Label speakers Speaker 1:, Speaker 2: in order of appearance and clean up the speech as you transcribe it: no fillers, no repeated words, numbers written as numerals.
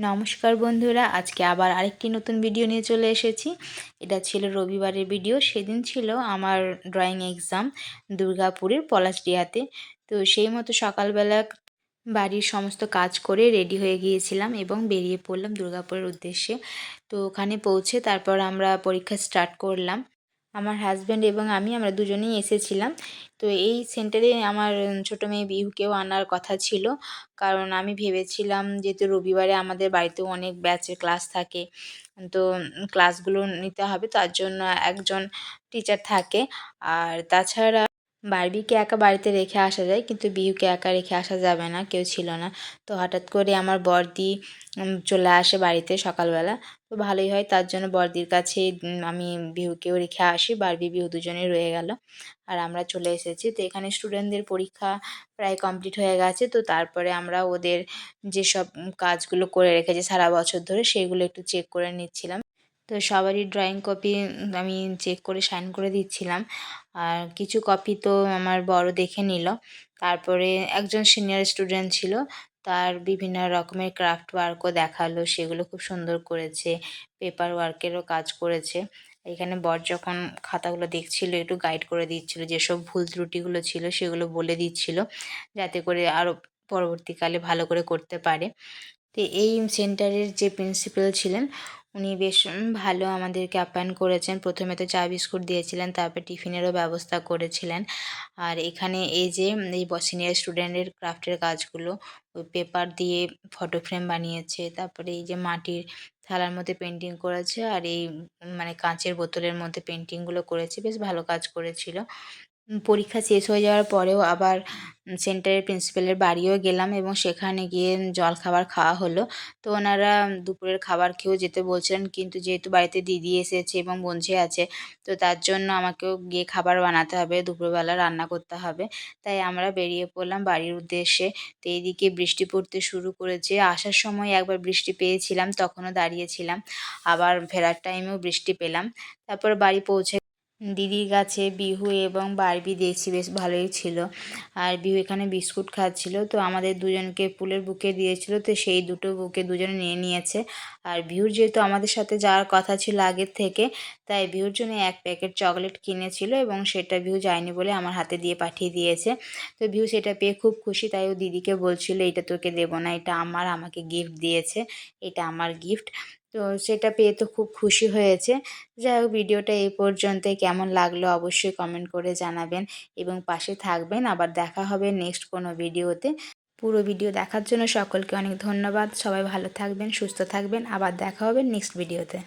Speaker 1: নমস্কার বন্ধুরা, আজকে আবার আরেকটি নতুন ভিডিও নিয়ে চলে এসেছি। এটা ছিল রবিবারের ভিডিও। সেদিন ছিল আমার ড্রয়িং এক্সাম দুর্গাপুরের পলাশডিহাতে। তো সেই মতো সকালবেলা বাড়ির সমস্ত কাজ করে রেডি হয়ে গিয়েছিলাম এবং বেরিয়ে পড়লাম দুর্গাপুরের উদ্দেশ্যে। তো ওখানে পৌঁছে তারপর আমরা পরীক্ষা স্টার্ট করলাম। আমার হাজব্যান্ড এবং আমরা দুজনেই এসেছিলাম। তো এই সেন্টারে আমার ছোটো মেয়ে বিহুকেও আনার কথা ছিল, কারণ আমি ভেবেছিলাম যেহেতু রবিবারে আমাদের বাড়িতেও অনেক ব্যাচের ক্লাস থাকে, তো ক্লাসগুলো নিতে হবে, তার জন্য একজন টিচার থাকে। আর তাছাড়া বারবিকে একা বাড়িতে রেখে আসা যায়, কিন্তু বিহুকে একা রেখে আসা যাবে না, কেউ ছিল না। তো হঠাৎ করে আমার বড়দি চলে আসে বাড়িতে সকালবেলা। তো ভালোই হয়, তার জন্য বড়দির কাছে আমি বিহুকেও রেখে আসি। বারবি বিহু দুজনেই রয়ে গেল আর আমরা চলে এসেছি। তো এখানে স্টুডেন্টদের পরীক্ষা প্রায় কমপ্লিট হয়ে গেছে। তো তারপরে আমরা ওদের যেসব কাজগুলো করে রেখেছে সারা বছর ধরে সেগুলো একটু চেক করে নিচ্ছিলাম। তো সবারই ড্রয়িং কপি আমি চেক করে সাইন করে দিচ্ছিলাম। আর কিছু কপি তো আমার বড় দেখে নিল। তারপরে একজন সিনিয়র স্টুডেন্ট ছিল, তার বিভিন্ন রকমের ক্রাফট ওয়ার্কও দেখালো, সেগুলো খুব সুন্দর করেছে। পেপার ওয়ার্কেরও কাজ করেছে। এখানে বর যখন খাতাগুলো দেখছিল একটু গাইড করে দিচ্ছিল, যেসব ভুল ত্রুটিগুলো ছিল সেগুলো বলে দিচ্ছিল, যাতে করে আরও পরবর্তীকালে ভালো করে করতে পারে। তো এই সেন্টারের যে প্রিন্সিপাল ছিলেন উনি বেশ ভালো আমাদেরকে আপ্যায়ন করেছেন। প্রথমে তো চা বিস্কুট দিয়েছিলেন, তারপর টিফিনেরও ব্যবস্থা করেছিলেন। আর এখানে এই যে এই সিনিয়র স্টুডেন্টের ক্রাফটের কাজগুলো, ওই পেপার দিয়ে ফটো ফ্রেম বানিয়েছে, তারপরে এই যে মাটির থালার মধ্যে পেন্টিং করেছে, আর এই মানে কাঁচের বোতলের মধ্যে পেন্টিংগুলো করেছে, বেশ ভালো কাজ করেছিল। পরীক্ষা শেষ হয়ে যাওয়ার পরেও আবার সেন্টারের প্রিন্সিপালের বাড়িও গেলাম এবং সেখানে গিয়ে জলখাবার খাওয়া হলো। তো ওনারা দুপুরের খাবার খেয়েও যেতে বলছিলেন, কিন্তু যেহেতু বাড়িতে দিদি এসেছে এবং বোনঝি আছে, তো তার জন্য আমাকেও গিয়ে খাবার বানাতে হবে, দুপুরবেলা রান্না করতে হবে। তাই আমরা বেরিয়ে পড়লাম বাড়ির উদ্দেশ্যে। তো এইদিকে বৃষ্টি পড়তে শুরু করেছে। আসার সময় একবার বৃষ্টি পেয়েছিলাম, তখনও দাঁড়িয়েছিলাম। আবার ফেরার টাইমেও বৃষ্টি পেলাম। তারপর বাড়ি পৌঁছে দিদির কাছে বিহু এবং বারবি দেখছি বেশ ভালোই ছিল। আর বিহু এখানে বিস্কুট খাচ্ছিল, তো আমাদের দুজনকে ফুলের বুকে দিয়েছিল, তো সেই দুটো বুকে দুজনে নিয়ে নিয়েছে। আর বিহুর যেহেতু আমাদের সাথে যাওয়ার কথা ছিল আগের থেকে, তাই বিহুর জন্য এক প্যাকেট চকলেট কিনেছিল এবং সেটা বিহু যায়নি বলে আমার হাতে দিয়ে পাঠিয়ে দিয়েছে। তো বিহু সেটা পেয়ে খুব খুশি, তাই ও দিদিকে বলছিল এটা তোকে দেবো না, এটা আমাকে গিফট দিয়েছে, এটা আমার গিফট। তো সেটা পেয়ে তো খুব খুশি হয়েছে। যাই হোক, ভিডিওটা এই পর্যন্তই। কেমন লাগলো অবশ্যই কমেন্ট করে জানাবেন এবং পাশে থাকবেন। আবার দেখা হবে নেক্সট কোনো ভিডিওতে। পুরো ভিডিও দেখার জন্য সকলকে অনেক ধন্যবাদ। সবাই ভালো থাকবেন, সুস্থ থাকবেন। আবার দেখা হবে নেক্সট ভিডিওতে।